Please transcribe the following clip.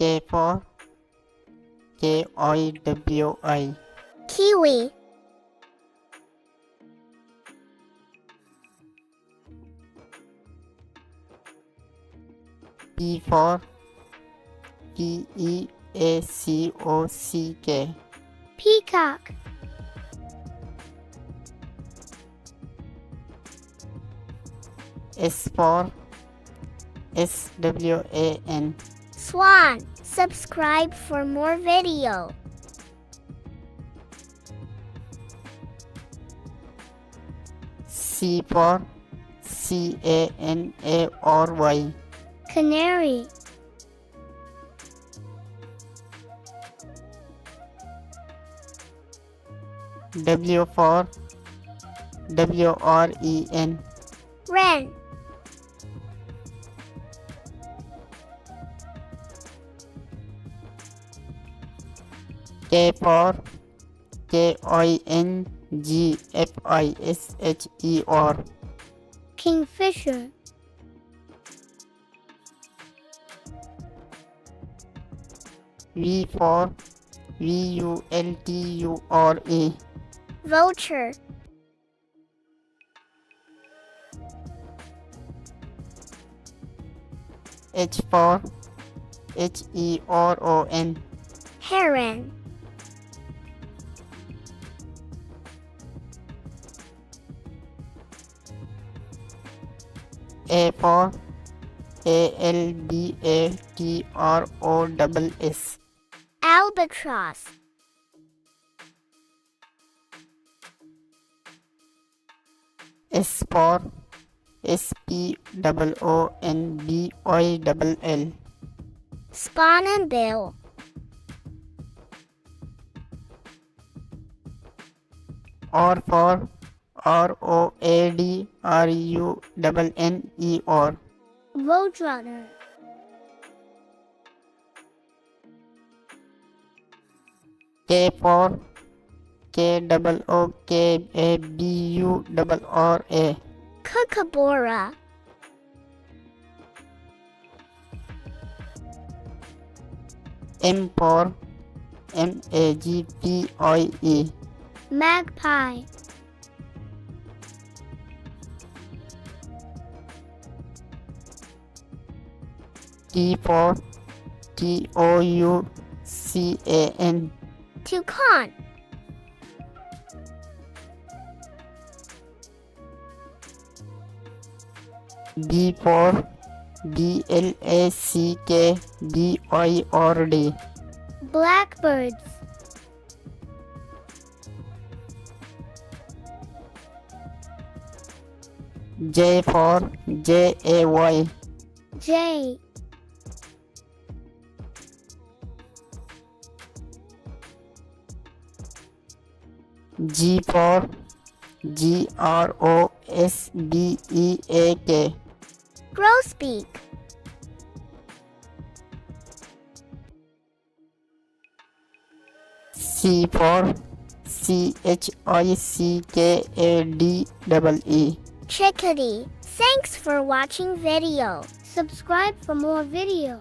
K for Kiwi. Kiwi. P for Peacock. Peacock. S for Swan. Swan. Subscribe for more video. C for Canary. Canary. W for WREN. Wren. K for KINGFISHER. Kingfisher. V for VULTURA. Vulture. H for HERON. Heron. A for ALBATROSS. Albatross. S for SPOONBOILL. Spawn and bill. R for ROADRUNNER. Roadrunner. K for KOOKABURRA. Kookaburra. M for MAGPIE. Magpie. T for TOUCAN. Toucan. B for BLACKBIRD. Blackbirds. J for JAY. Jay. G for GROSBEAK. Grosbeak. C for CHICKADEE. Chickadee. Thanks for watching video. Subscribe for more video.